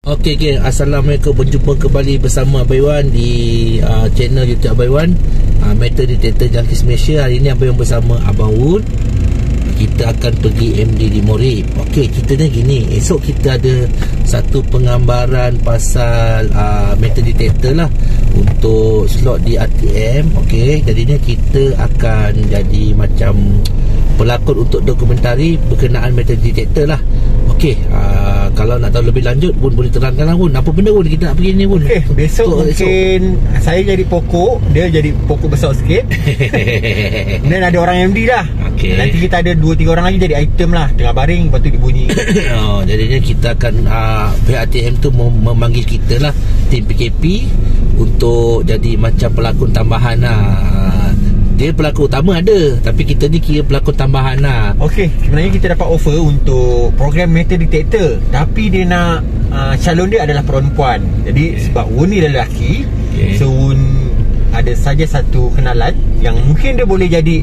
Okey, Assalamualaikum. Berjumpa kembali bersama Abang Iwan di channel YouTube Abang Iwan, Metal Detector Junkies Malaysia. Hari ini Abang Iwan bersama Abang Wood. Kita akan pergi MD di Morib. Okey, ceritanya gini. Esok kita ada satu penggambaran pasal metal detector lah untuk slot di ATM. Okey, jadinya kita akan jadi macam pelakon untuk dokumentari berkenaan metal detector lah. Okey, kalau nak tahu lebih lanjut pun boleh terangkan lah pun. Apa benda pun kita nak pergi ni pun. Okey, besok mungkin saya jadi pokok, dia jadi pokok besar sikit. Dan ada orang MD dah. Okay. Nanti kita ada 2-3 orang lagi jadi item lah, tengah baring lepas tu dibunyi. Jadinya kita akan pihak ATM tu memanggil kita lah, tim PKP, untuk jadi macam pelakon tambahan lah. Dia pelakon utama ada, tapi kita ni kira pelakon tambahan lah. Okey, sebenarnya kita dapat offer untuk program metal detector, tapi dia nak calon dia adalah perempuan. Jadi sebab Wun ni lelaki, so Wun ada saja satu kenalan yang mungkin dia boleh jadi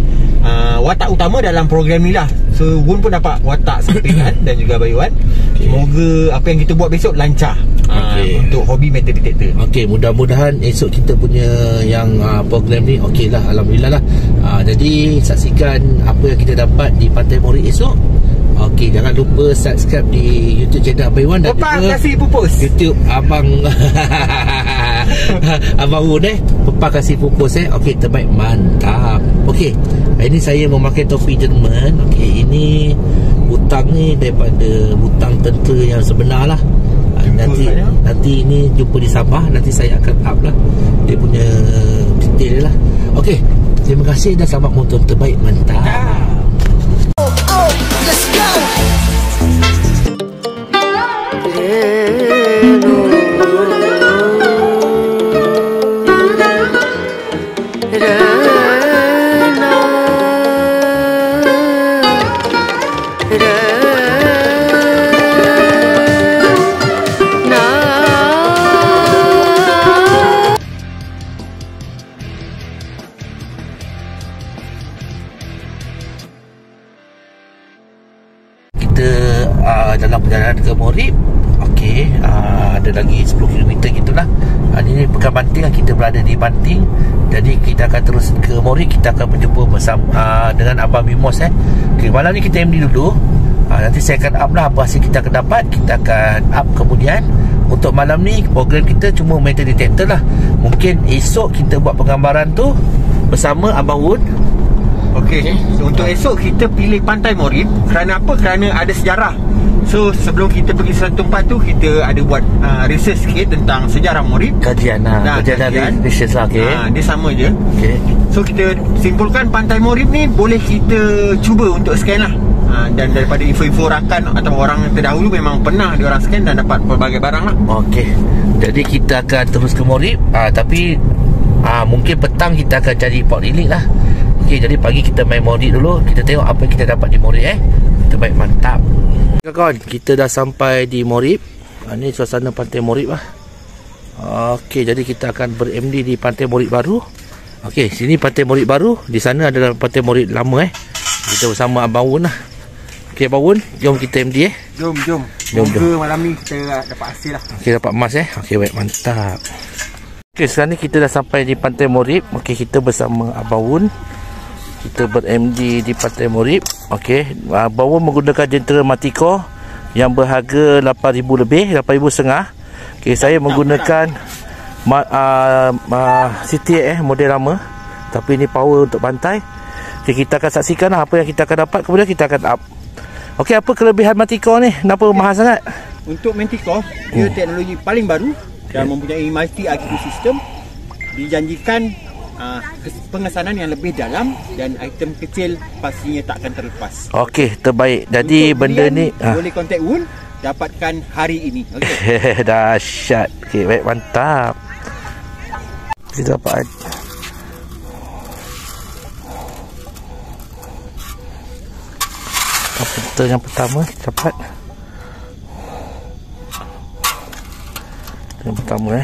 watak utama dalam program ni lah. So Wun pun dapat watak sampingan dan juga Bayuan. Semoga apa yang kita buat besok lancar untuk hobi metal detector. Okey, mudah-mudahan esok kita punya yang program ni okey lah, alhamdulillah lah. Jadi saksikan apa yang kita dapat di Pantai Morib esok. Okey, jangan lupa subscribe di YouTube channel Abang Iwan dan Pepah kasih pupus YouTube Abang Abang Wood Pepah kasih pupus Okey, terbaik, mantap. Okey, ini saya memakai topi Jerman. Okey, ini butang ni daripada butang tentera yang sebenar lah. Nanti ini jumpa di Sabah. Nanti saya akan up lah dia punya detail dia lah. Okey, terima kasih dan selamat menonton. Terbaik, mantap. Let's go. Dalam perjalanan ke Morib. Okey, ada lagi 10 km gitulah. Ini Pekan Banting, kita berada di Banting. Jadi kita akan terus ke Morib. Kita akan berjumpa bersama dengan Abang Mimos. Okey, malam ni kita MD dulu. Nanti saya akan up lah apa hasil kita akan dapat. Kita akan up kemudian. Untuk malam ni program kita cuma metal detector lah. Mungkin esok kita buat penggambaran tu bersama Abang Wood. Okey, so untuk esok kita pilih Pantai Morib. Kerana apa? Kerana ada sejarah. So sebelum kita pergi satu tempat tu, kita ada buat research sikit tentang sejarah Morib. Kajian research lah. Dia sama je. So kita simpulkan Pantai Morib ni boleh kita cuba untuk scan lah. Dan daripada info-info rakan atau orang terdahulu, memang pernah diorang scan dan dapat pelbagai barang lah. Okey, jadi kita akan terus ke Morib. Tapi mungkin petang kita akan cari Port Elite lah. Okey, jadi pagi kita main Morib dulu. Kita tengok apa yang kita dapat di Morib. Terbaik, mantap. Kawan, kita dah sampai di Morib. Ini suasana Pantai Morib lah. Okey, jadi kita akan ber-MD di Pantai Morib baru. Okey, sini Pantai Morib baru. Di sana adalah Pantai Morib lama. Kita bersama Abang Wun lah. Okey, Abang Wun, jom kita MD. Jom. Semoga malam ni kita dapat hasil lah. Okey, dapat emas Okey, baik, mantap. Okey, sekarang ni kita dah sampai di Pantai Morib. Okey, kita bersama Abang Wun. Kita ber-MD di Pantai Morib. Okey, Abang Wun menggunakan jentera Matiko yang berharga 8,000 lebih, 8,500. Okey, saya menggunakan CTA model lama, tapi ini power untuk pantai. Okey, kita akan saksikan apa yang kita akan dapat, kemudian kita akan up. Okey, apa kelebihan Matiko ni? Kenapa mahal sangat? Untuk Matiko, dia teknologi paling baru dan mempunyai multi IQ system. Dijanjikan pengesanan yang lebih dalam dan item kecil pastinya tak akan terlepas. Okey, terbaik. Jadi untuk benda ni boleh kontak Wun, dapatkan hari ini. Okey. Dahsyat. Okey, baik, mantap. Kita dapat komputer yang pertama kita dapat. Yang pertama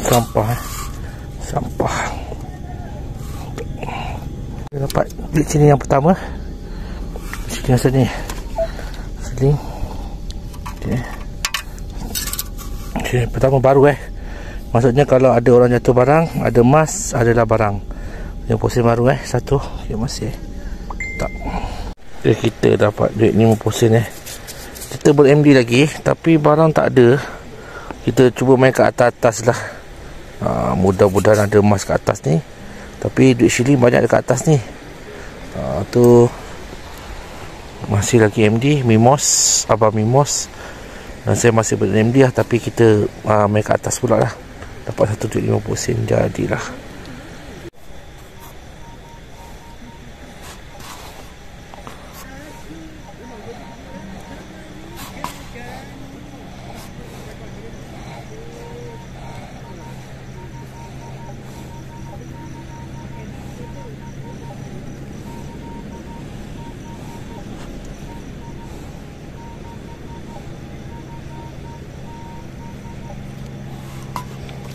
sampah sampah. Kita dapat beli sini yang pertama. Sini sini. Sini. Okay. Okay, pertama baru maksudnya kalau ada orang jatuh barang, ada emas, adalah barang. Yang posen baru satu. Okay, masih tak. Okay, kita dapat duit 50 sen Kita ber-MD lagi, tapi barang tak ada. Kita cuba main kat atas lah. Mudah-mudahan ada emas kat atas ni. Tapi duit shilling banyak dekat atas ni. Tu masih lagi MD Mimos, Abang Mimos. Dan saya masih ber-MD lah. Tapi kita main kat atas pula lah. Dapat satu duit 50 sen. Jadilah.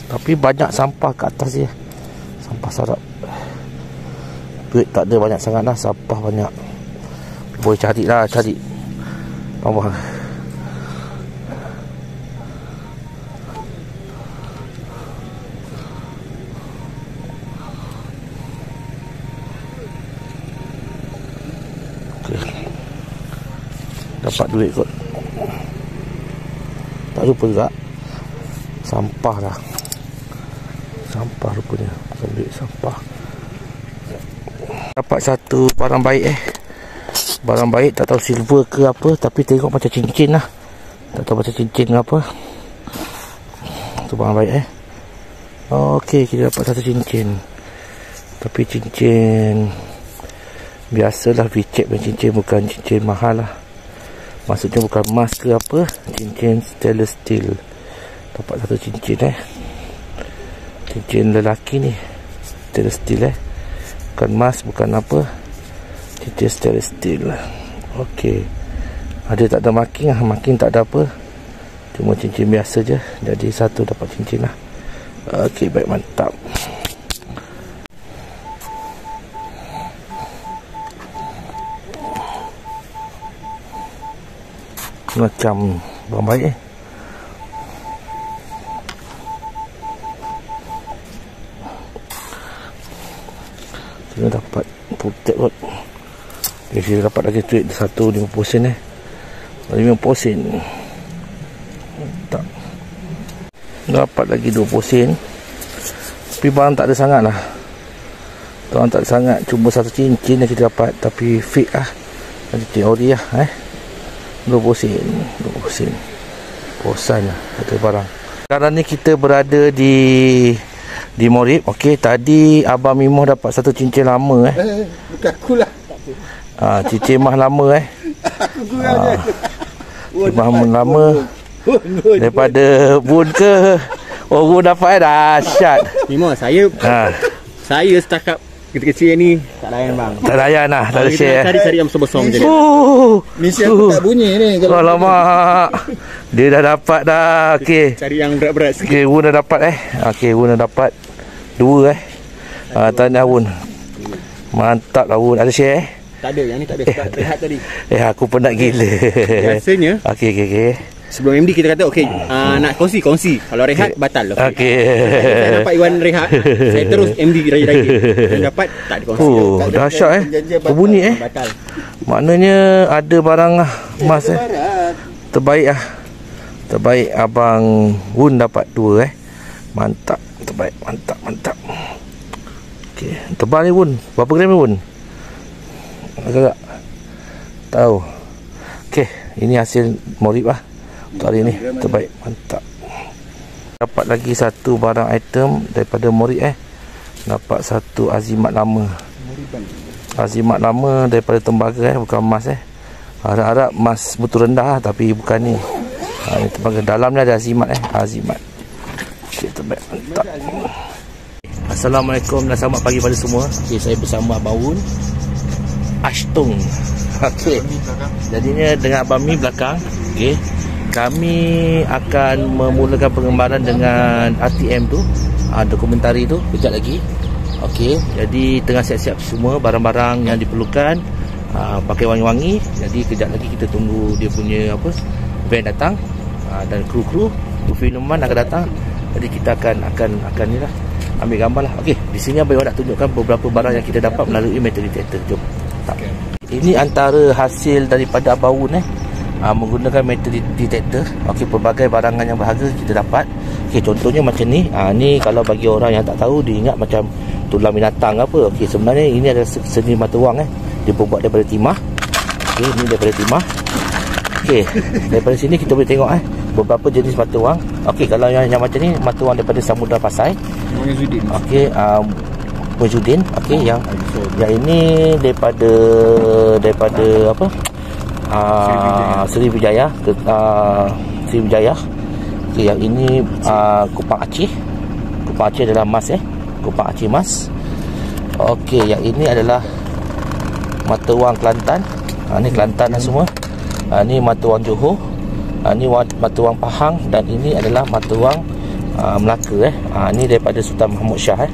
Tapi banyak sampah kat atas dia. Sampah sarap. Duit tak ada banyak sangat lah. Sampah banyak. Boleh cari lah. Cari bawah. Okay. Dapat duit kot. Tak lupa juga. Sampah lah. Sampah rupanya. Ambil sampah. Dapat satu barang baik Barang baik, tak tahu silver ke apa. Tapi tengok macam cincin lah. Tak tahu macam cincin ke apa. Itu barang baik Okey, kita dapat satu cincin. Tapi cincin biasalah, V-check punya cincin. Bukan cincin mahal lah. Maksudnya bukan emas ke apa. Cincin stainless steel. Dapat satu cincin cincin lelaki ni. Stainless steel bukan emas, bukan apa. Cincin stainless steel. Okey. Ada tak ada marking lah. Marking tak ada apa. Cuma cincin biasa je. Jadi satu dapat cincin lah. Okey, baik, mantap. Macam barang baik Kita dapat putek kot. Kita dapat lagi duit satu 50 sen 50 sen. Tak. Dapat lagi 20 sen. Tapi barang tak ada sangat lah. Barang tak ada sangat. Cuma satu cincin yang kita dapat. Tapi fake lah. Ada teori lah 20 sen. 20 sen. Bosan lah ada barang. Sekarang ni kita berada di Morib. Okey, tadi Abang Mimoh dapat satu cincin lama Bukan aku lah. Cincin mah lama Aku kurang cincin mah lama. Daripada Bun ke. Oh, Bun dapat dahsyat. Mimoh, saya setakat kecil-kecil ni tak layan bang. Tak layan lah. Tak ada share. Cari yang besar-besar macam ni. Misi aku tak bunyi ni. Alamak. Dia dah dapat dah. Okey. Cari yang berat-berat sikit. Okey, Bun dah dapat Okey, Bun dah dapat 2 tahniah Bun. Mantap lah Bun. Ada share Tak ada, yang ni tak ada. Sebab rehat tadi. Aku penat gila. Biasanya Okey. sebelum MD kita kata okey, nak kongsi. Kalau rehat batal. Okey. Saya dapat Iwan rehat, saya terus MD raya-raya. Saya dapat tak ada kongsi. Dahsyat berbunyi batal. Maknanya ada barang lah emas terbaik lah. Terbaik Abang Bun dapat 2 Mantap. Terbaik. Mantap. Okey, tebal ni Bun. Berapa gram ni Bun? Agak tahu. Okey, ini hasil Morib lah untuk hari ni. Terbaik. Mantap. Dapat lagi satu barang item daripada Morib Dapat satu azimat lama. Azimat lama daripada tembaga bukan emas Harap-harap emas betul rendah tapi bukan ni. Ni tembaga. Dalam ni ada azimat Azimat. Okey, terbaik. Mantap. Assalamualaikum dan selamat pagi pada semua. Okey, saya bersama Abang Bun Ashtung. Okey. Jadinya dengan Abang Mi belakang. Okey. kami akan memulakan pengembaraan dengan RTM tu, dokumentari tu kejap lagi. Okey, jadi tengah siap-siap semua barang-barang yang diperlukan, pakai wangi-wangi. Jadi kejap lagi kita tunggu dia punya van datang, dan kru-kru filman akan datang. Jadi kita akan ni lah, ambil gambar lah. Okey, di sini Abang Iwan nak tunjukkan beberapa barang yang kita dapat melalui metal detector. Jom. Okay. Ini antara hasil daripada Abang Wun menggunakan metal detector. Okey, pelbagai barangan yang berharga kita dapat. Okey, contohnya macam ni. Ni kalau bagi orang yang tak tahu, dia ingat macam tulang binatang apa. Okey, sebenarnya ini adalah seni mata wang. Dia buat daripada timah. Okey, ini daripada timah. Okey, daripada sini kita boleh tengok beberapa jenis mata wang. Okey, kalau yang macam ni mata wang daripada Samudra Pasai. Okey, Mujudin. Okey, yang ini daripada apa? Sriwijaya. Sriwijaya. Okey, yang ini Kupang Aceh. Kupang Aceh adalah emas Kupang Aceh emas. Okey, yang ini adalah mata wang Kelantan. Ni Kelantan semua. Ni mata wang Johor. Ni mata wang Pahang, dan ini adalah mata wang Melaka. Ni daripada Sultan Mahmud Shah.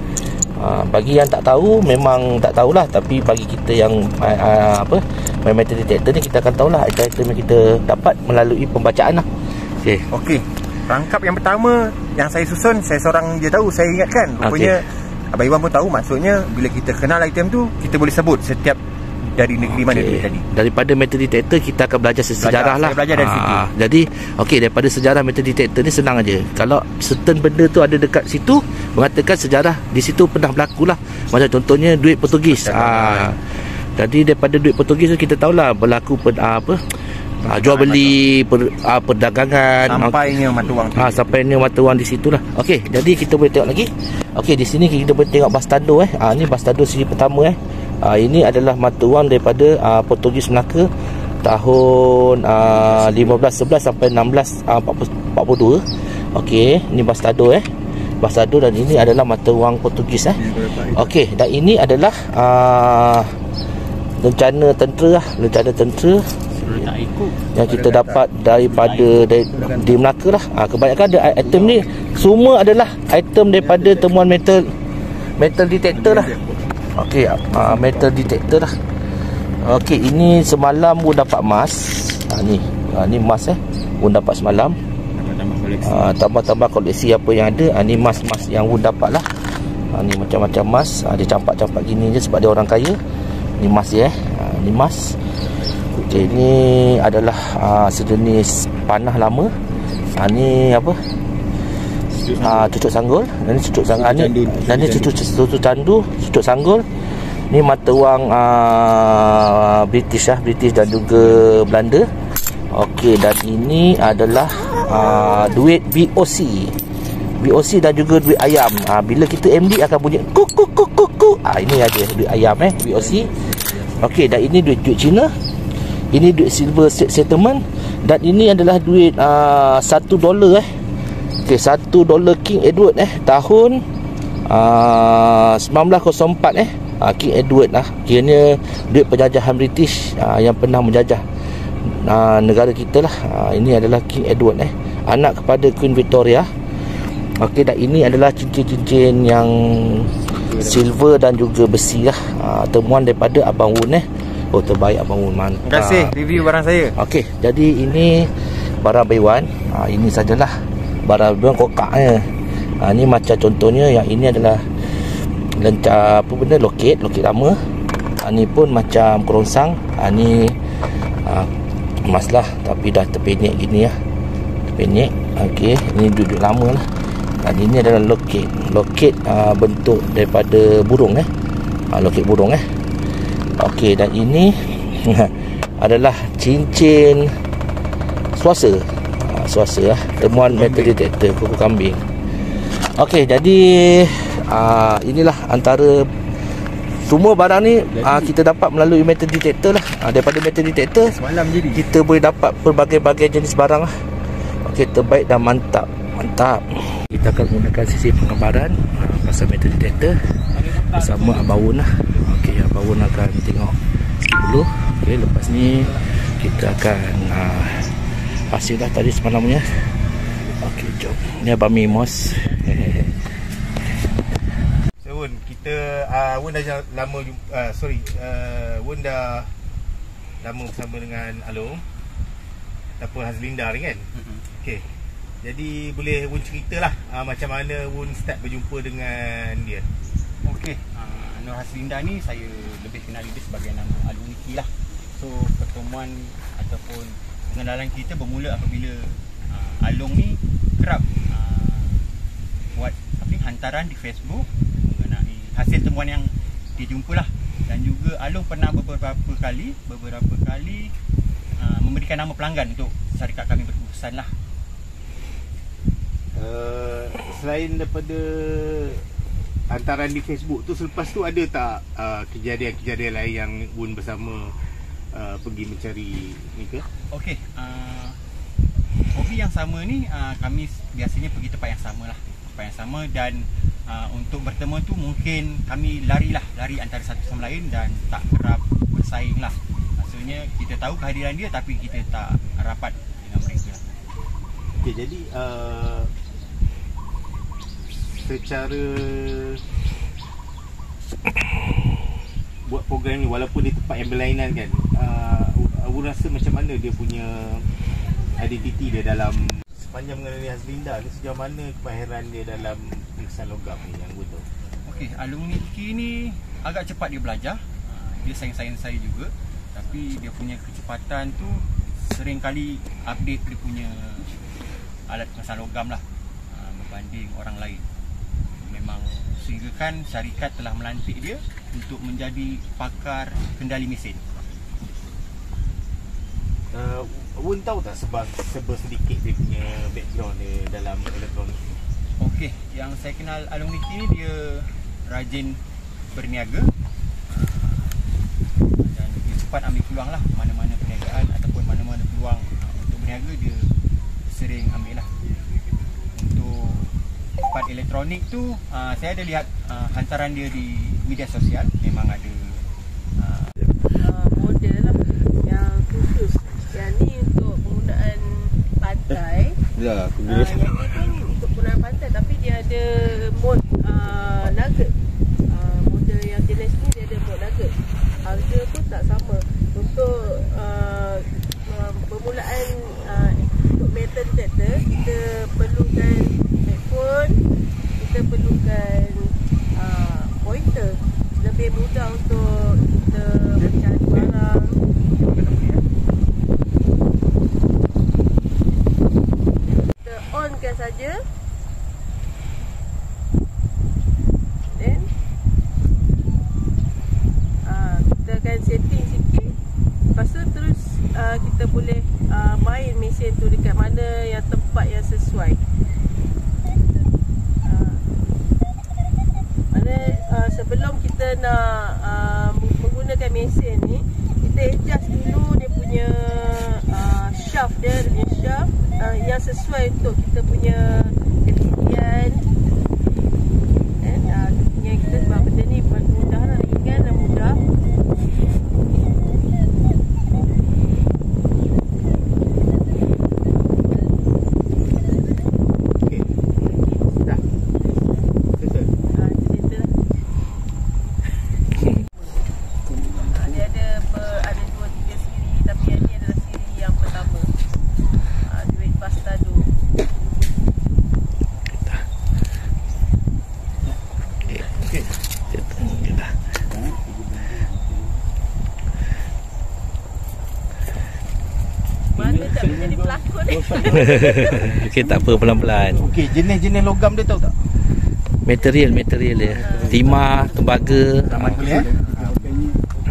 Bagi yang tak tahu, memang tak tahulah, tapi bagi kita yang main metal detector ni, kita akan tahulah item-item yang kita dapat melalui pembacaan lah. Okey. Rangkap yang pertama yang saya susun, saya seorang je tahu, saya ingatkan. Rupanya Abang Iwan pun tahu, maksudnya bila kita kenal item tu, kita boleh sebut setiap dari negeri mana dia tadi. Daripada metal detector kita akan belajar sejarah lah. Saya belajar dari situ. Jadi okey, daripada sejarah metal detector ni senang aja. Kalau certain benda tu ada dekat situ, mengatakan sejarah di situ pernah berlaku lah. Macam contohnya duit Portugis. Jadi daripada duit Portugis tu kita tahulah berlaku jual beli, perdagangan, sampainya mata wang. Sampainya mata wang di situlah. Okey, jadi kita boleh tengok lagi. Okey, di sini kita boleh tengok Bastado. Ni Bastado siri pertama. Ini adalah mata wang daripada Portugis Melaka tahun 1511 sampai 1642. Okey, ni Bastado Bastado, dan ini adalah mata wang Portugis. Okey, dan ini adalah rencana tentera yang kita dapat daripada di Melaka lah. Kebanyakan ada item ni semua adalah item daripada temuan metal detector lah. Okey, metal detector lah. Okey, ini semalam pun dapat emas. Ni emas pun dapat semalam. Tambah-tambah koleksi apa yang ada. Ni emas-emas yang pun dapat lah. Ni macam-macam emas. Dia campak-campak gini je sebab dia orang kaya. Ni emas dia ni emas. Okey, ni adalah sejenis panah lama. Ni apa? Cucuk sanggul. Ini cucuk sanggul. Ini cucuk candu, cucuk sanggul. Ni mata wang British dan juga Belanda. Okey, dan ini adalah duit VOC dan juga duit ayam. Bila kita MD akan bunyi kuk kuk kuk kuk kuk. Ini aja duit ayam VOC. Okey, dan ini duit Cina. Ini duit silver settlement, dan ini adalah duit $1. Okey, $1 King Edward tahun 1904 King Edward lah. Kiranya duit penjajahan British yang pernah menjajah negara kita lah. Ini adalah King Edward anak kepada Queen Victoria. Okey, dan ini adalah cincin-cincin yang silver dan juga besi lah. Temuan daripada Abang Wun terbaik Abang Wun, mantap. Terima kasih review barang saya. Okey, jadi ini barang Abang Iwan. Ini sajalah barang Abang Iwan kokaknya. Ini macam contohnya, yang ini adalah lencah loket lama. Ini pun macam kerongsang. Ini emas lah, tapi dah terpenyek gini terpenyek. Okey, ini duduk lama lah. Dan ini adalah loket bentuk daripada burung loket burung Okey, dan ini adalah cincin swasta temuan metal detector kuku kambing. Okey, jadi inilah antara semua barang ni kita dapat melalui metal detector lah. Daripada metal detector semalam kita boleh dapat pelbagai-bagai jenis barang lah. Okey, terbaik dan mantap. Kita akan menggunakan sisi pengambaran pasal metal detector bersama Abang Wun lah. Okey, Abang Wun akan tengok dulu. Okey, lepas ni kita akan pasir dah tadi semalamnya. Okey, jom. Ni Abang Mimos. So Wun, kita Wun dah lama Wun dah lama bersama dengan Along ataupun Hazlinda ni kan. Okey. Jadi boleh Wun ceritalah macam mana Wun start berjumpa dengan dia. Okey, Nur Hazlinda ni saya lebih kenal dia sebagai nama Along Niki lah. So pertemuan ataupun pengenalan kita bermula apabila Along ni kerap buat hantaran di Facebook mengenai hasil temuan yang dia jumpa lah. Dan juga Along pernah beberapa kali memberikan nama pelanggan untuk syarikat kami berurusan lah. Selain daripada hantaran di Facebook tu, selepas tu ada tak kejadian-kejadian lain yang Wun bersama pergi mencari ni ke? Okey, hobi yang sama ni kami biasanya pergi tempat yang sama dan untuk bertemu tu mungkin kami lari antara satu sama lain dan tak kerap bersaing lah. Maksudnya kita tahu kehadiran dia tapi kita tak rapat dengan mereka. Okey, jadi secara buat program ni walaupun di tempat yang berlainan kan, Awun rasa macam mana dia punya identiti dia dalam sepanjang mengenai Hazlinda ni, sejauh mana kemahiran dia dalam pengesan logam ni yang Awun tahu? Okey, Along Niki ni agak cepat dia belajar. Dia sayang-sayang saya juga, tapi dia punya kecepatan tu sering kali update dia punya alat pengesan logam lah berbanding orang lain. Memang sehinggakan syarikat telah melantik dia untuk menjadi pakar kendali mesin. Awun tahu tak sebab sedikit dia punya background dia dalam elektronik? Okey, yang saya kenal Along Niki ni dia rajin berniaga dan dia cepat ambil peluang lah, mana-mana perniagaan ataupun mana-mana peluang untuk berniaga dia sering ambil lah. Untuk part elektronik tu saya ada lihat hantaran dia di media sosial, memang ada model lah yang khusus. Yang ni untuk penggunaan pantai. Ya, aku yang ni pun untuk penggunaan pantai tapi dia ada mode nugget. Model yang jenis ni dia ada mode nugget. Harga pun tak sama. Untuk permulaan untuk metal detector kita perlukan headphone, kita perlukan pointer. Lebih mudah untuk kita mencari barang. Kita onkan saja. Then kita akan setting sikit. Lepas tu terus kita boleh main mesin tu dekat mana yang tempat yang sesuai. Sebelum kita nak menggunakan mesin ni, kita adjust dulu dia punya shaft dia, yang sesuai untuk kita punya ketinggian. Dan kita sebab benda ni mudah lah, ringan dan mudah. Okey, tak apa, pelan-pelan. Okey, jenis-jenis logam dia tahu tak? Material dia. Timah, tembaga.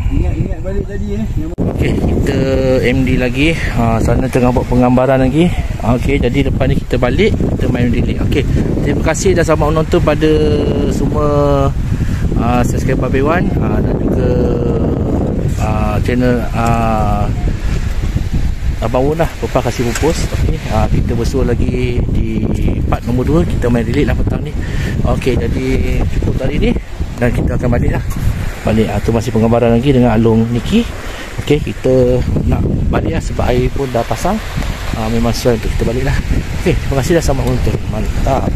Ingat balik tadi ni. Okey, kita MD lagi. Sana tengah buat penggambaran lagi. Okey, jadi depan ni kita balik, kita main delete. Okey, terima kasih dah sama menonton pada semua subscriber Babewan dan juga channel Abang Wun lah, lepas kasih pupus. Okey, kita bersua lagi di part nombor 2. Kita main delete lah petang ni. Okey, jadi cukup tadi ni dan kita akan balik lah. Tu masih penggambaran lagi dengan Along Niki. Okey, kita nak balik lah sebab air pun dah pasang. memang sesuai untuk kita balik lah. Okey, terima kasih dah selamat menonton. Mantap.